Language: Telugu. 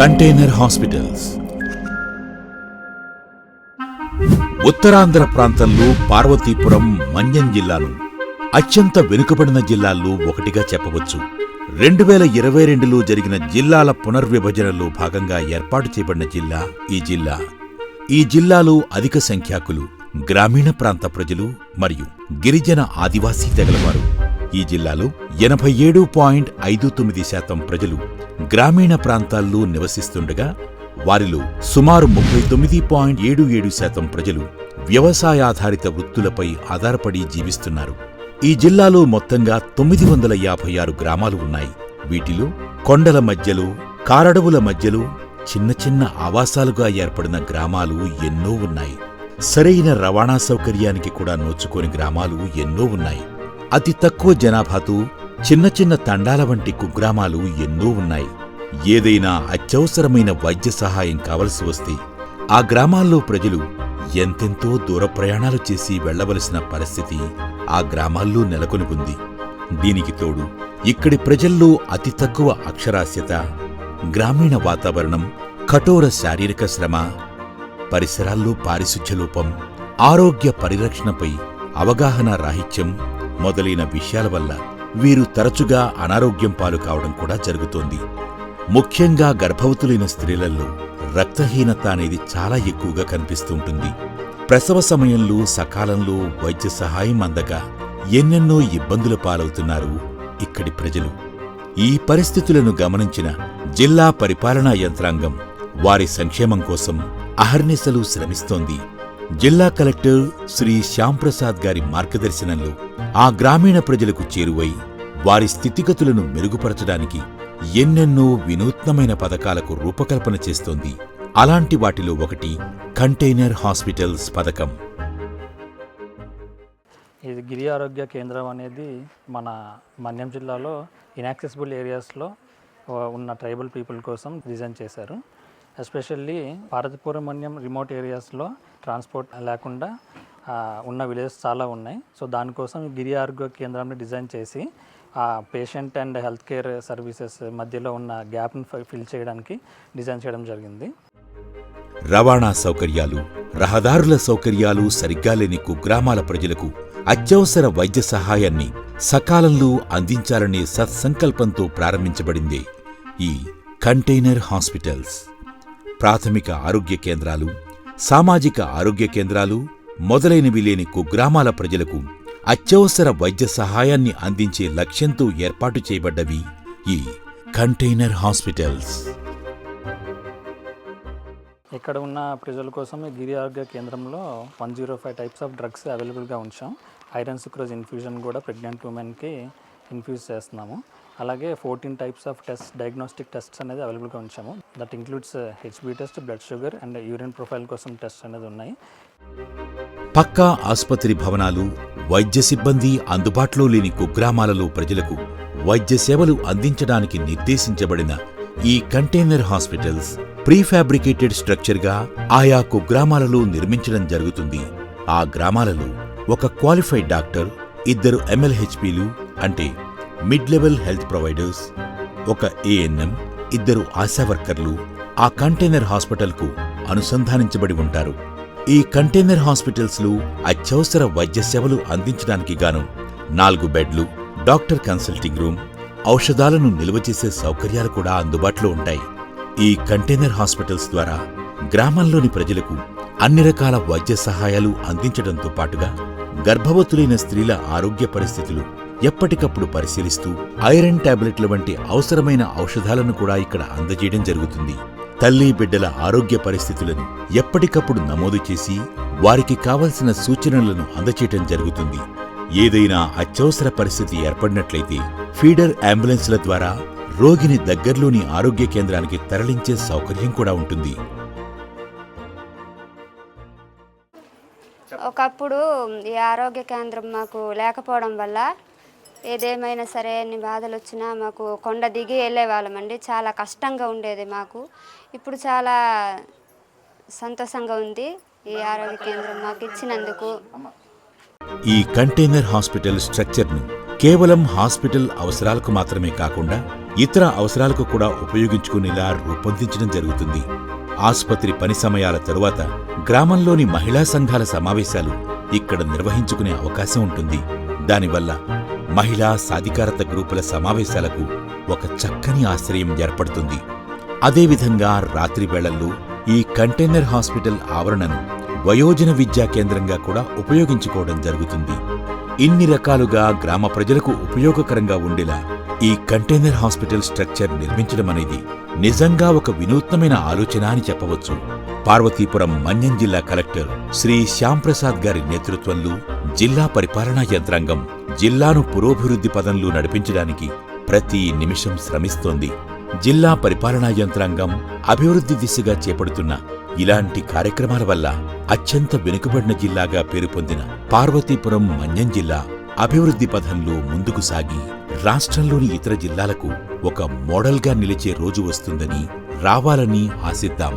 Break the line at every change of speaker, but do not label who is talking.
కంటైనర్ హాస్పిటల్స్ ఉత్తరాంధ్ర ప్రాంతంలో పార్వతీపురం, మన్యం జిల్లాను అత్యంత వెనుకబడిన జిల్లాల్లో ఒకటిగా చెప్పవచ్చు. 2022లో జరిగిన జిల్లాల పునర్విభజనలో భాగంగా ఏర్పాటు చేయబడిన జిల్లా ఈ జిల్లా. ఈ జిల్లాలో అధిక సంఖ్యాకులు గ్రామీణ ప్రాంత ప్రజలు మరియు గిరిజన ఆదివాసీ తెగలవారు. ఈ జిల్లాలో 87.59% ప్రజలు గ్రామీణ ప్రాంతాల్లో నివసిస్తుండగా వారిలో సుమారు 39.77% ప్రజలు వ్యవసాయాధారిత వృత్తులపై ఆధారపడి జీవిస్తున్నారు. ఈ జిల్లాలో మొత్తంగా 956 గ్రామాలు ఉన్నాయి. వీటిలో కొండల మధ్యలో, కారడవుల మధ్యలో చిన్న చిన్న ఆవాసాలుగా ఏర్పడిన గ్రామాలు ఎన్నో ఉన్నాయి. సరైన రవాణా సౌకర్యానికి కూడా నోచుకోని గ్రామాలు ఎన్నో ఉన్నాయి. అతి తక్కువ జనాభాతో చిన్న చిన్న తండాల వంటి కుగ్రామాలు ఎన్నో ఉన్నాయి. ఏదైనా అత్యవసరమైన వైద్య సహాయం కావలసి వస్తే ఆ గ్రామాల్లో ప్రజలు ఎంతెంతో దూర ప్రయాణాలు చేసి వెళ్లవలసిన పరిస్థితి ఆ గ్రామాల్లో నెలకొని ఉంది. దీనికి తోడు ఇక్కడి ప్రజల్లో అతి తక్కువ అక్షరాస్యత, గ్రామీణ వాతావరణం, కఠోర శారీరక శ్రమ, పరిసరాల్లో పారిశుధ్య లోపం, ఆరోగ్య పరిరక్షణపై అవగాహన రాహిత్యం మొదలైన విషయాల వల్ల వీరు తరచుగా అనారోగ్యం పాలు కావడం కూడా జరుగుతోంది. ముఖ్యంగా గర్భవతులైన స్త్రీలలో రక్తహీనత అనేది చాలా ఎక్కువగా కనిపిస్తుంటుంది. ప్రసవ సమయంలో సకాలంలో వైద్య సహాయం అందక ఎన్నెన్నో ఇబ్బందుల పాలవుతున్నారు ఇక్కడి ప్రజలు. ఈ పరిస్థితులను గమనించిన జిల్లా పరిపాలనా యంత్రాంగం వారి సంక్షేమం కోసం అహర్నిశలు శ్రమిస్తోంది. జిల్లా కలెక్టర్ శ్రీ శ్యాంప్రసాద్ గారి మార్గదర్శనంలో ఆ గ్రామీణ ప్రజలకు చేరువై వారి స్థితిగతులను మెరుగుపరచడానికి ఎన్నెన్నో వినూత్నమైన పథకాలకు రూపకల్పన చేస్తోంది. అలాంటి వాటిలో ఒకటి కంటైనర్ హాస్పిటల్స్ పథకం.
ఇది గిరి ఆరోగ్య కేంద్రం అనేది మన మన్యం జిల్లాలో ఇన్యాక్సెసిబుల్ ఏరియాస్లో ఉన్న ట్రైబల్ పీపుల్ కోసం డిజైన్ చేశారు. ఎస్పెషల్లీ పార్వతీపురం, మన్యం రిమోట్ ఏరియాస్లో ట్రాన్స్పోర్ట్ లేకుండా ఉన్న విలేజెస్ చాలా ఉన్నాయి. సో దానికోసం గిరి ఆరోగ్య కేంద్రాన్ని డిజైన్ చేసి ఆ patient and health care services మధ్యలో ఉన్న గ్యాప్ని ఫిల్ చేయడానికి డిజైన్ చేయడం జరిగింది.
రవాణా సౌకర్యాలు, రహదారుల సౌకర్యాలు సరిగ్గా లేని కుగ్రామాల ప్రజలకు అత్యవసర వైద్య సహాయాన్ని సకాలంలో అందించాలనే సత్సంకల్పంతో ప్రారంభించబడిందే ఈ కంటైనర్ హాస్పిటల్స్. ప్రాథమిక ఆరోగ్య కేంద్రాలు, సామాజిక ఆరోగ్య కేంద్రాలు మొదలైనవి లేని కుగ్రామాల ప్రజలకు అత్యవసర వైద్య సహాయాన్ని అందించే లక్ష్యంతో ఏర్పాటు చేయబడ్డవి ఈ కంటైనర్ హాస్పిటల్స్.
ఇక్కడ ఉన్న ప్రజల కోసం ఈ గిరి ఆరోగ్య కేంద్రంలో 105 టైప్స్ ఆఫ్ డ్రగ్స్ అవైలబుల్గా ఉంచాం. ఐరన్ సుక్రోజ్ ఇన్ఫ్యూజన్ కూడా ప్రెగ్నెంట్ ఉమెన్కి ఇన్ఫ్యూజ్ చేస్తున్నాము. అలాగే 14 types of test, diagnostic tests అనేది అవైలబుల్గా ఉంచాము. That includes HB test, blood sugar and urine profile కోసం టెస్ట్ అనేది ఉన్నాయి.
పక్కా ఆసుపత్రి భవనాలు, వైద్య సిబ్బంది అందుబాటులో లేని కుగ్రామాలలో ప్రజలకు వైద్య సేవలు అందించడానికి నిర్దేశించబడిన ఈ కంటైనర్ హాస్పిటల్స్ ప్రీఫాబ్రికేటెడ్ స్ట్రక్చర్గా ఆయా కుగ్రామాలలో నిర్మించడం జరుగుతుంది. ఆ గ్రామాలలో ఒక క్వాలిఫైడ్ డాక్టర్, 2 MLHPలు అంటే మిడ్ లెవెల్ హెల్త్ ప్రొవైడర్స్, ఒక ANM, 2 ఆశా వర్కర్లు ఆ కంటైనర్ హాస్పిటల్కు అనుసంధానించబడి ఉంటారు. ఈ కంటైనర్ హాస్పిటల్స్లో అత్యవసర వైద్య సేవలు అందించడానికి గాను 4 బెడ్లు, డాక్టర్ కన్సల్టింగ్ రూమ్, ఔషధాలను నిల్వ చేసే సౌకర్యాలు కూడా అందుబాటులో ఉంటాయి. ఈ కంటైనర్ హాస్పిటల్స్ ద్వారా గ్రామంలోని ప్రజలకు అన్ని రకాల వైద్య సహాయాలు అందించడంతో పాటుగా గర్భవతులైన స్త్రీల ఆరోగ్య పరిస్థితులు ఎప్పటికప్పుడు పరిశీలిస్తూ ఐరన్ టాబ్లెట్ల వంటి అవసరమైన ఔషధాలను కూడా ఇక్కడ అందజేయడం జరుగుతుంది. తల్లి బిడ్డల ఆరోగ్య పరిస్థితులను ఎప్పటికప్పుడు నమోదు చేసి వారికి కావలసిన సూచనలను అందచేయటం జరుగుతుంది. ఏదైనా అత్యవసర పరిస్థితి ఏర్పడినట్లయితే ఫీడర్ అంబులెన్స్ల ద్వారా రోగిని దగ్గర్లోని ఆరోగ్య కేంద్రానికి తరలించే సౌకర్యం కూడా ఉంటుంది.
ఒకప్పుడు ఈ ఆరోగ్య కేంద్రం మాకు లేకపోవడం వల్ల ఏదేమైనా సరే ఎన్ని బాధలు వచ్చినా మాకు కొండ దిగి వెళ్ళే వాళ్ళమండి. చాలా కష్టంగా ఉండేది మాకు. ఇప్పుడు చాలా సంతోషంగా ఉంది ఈ ఆరోగ్య కేంద్రం మాకు ఇచ్చినందుకు.
ఈ కంటైనర్ హాస్పిటల్ స్ట్రక్చర్ను కేవలం హాస్పిటల్ అవసరాలకు మాత్రమే కాకుండా ఇతర అవసరాలకు కూడా ఉపయోగించుకునేలా రూపొందించడం జరుగుతుంది. ఆసుపత్రి పని సమయాల తరువాత గ్రామంలోని మహిళా సంఘాల సమావేశాలు ఇక్కడ నిర్వహించుకునే అవకాశం ఉంటుంది. దానివల్ల మహిళా సాధికారత గ్రూపుల సమావేశాలకు ఒక చక్కని ఆశ్రయం ఏర్పడుతుంది. అదేవిధంగా రాత్రి వేళల్లో ఈ కంటైనర్ హాస్పిటల్ ఆవరణను వయోజన విద్యా కేంద్రంగా కూడా ఉపయోగించుకోవడం జరుగుతుంది. ఇన్ని రకాలుగా గ్రామ ప్రజలకు ఉపయోగకరంగా ఉండేలా ఈ కంటైనర్ హాస్పిటల్ స్ట్రక్చర్ నిర్మించడం అనేది నిజంగా ఒక వినూత్నమైన ఆలోచన అని చెప్పవచ్చు. పార్వతీపురం మన్యం జిల్లా కలెక్టర్ శ్రీ శ్యాంప్రసాద్ గారి నేతృత్వంలో జిల్లా పరిపాలనా యంత్రాంగం జిల్లాను పురోభివృద్ధి పదంలో నడిపించడానికి ప్రతి నిమిషం శ్రమిస్తోంది. జిల్లా పరిపాలనా యంత్రాంగం అభివృద్ధి దిశగా చేపడుతున్న ఇలాంటి కార్యక్రమాల వల్ల అత్యంత వెనుకబడిన జిల్లాగా పేరు పొందిన పార్వతీపురం మన్యం జిల్లా అభివృద్ధి పథంలో ముందుకు సాగి రాష్ట్రంలోని ఇతర జిల్లాలకు ఒక మోడల్గా నిలిచే రోజు వస్తుందని, రావాలని ఆశిద్దాం.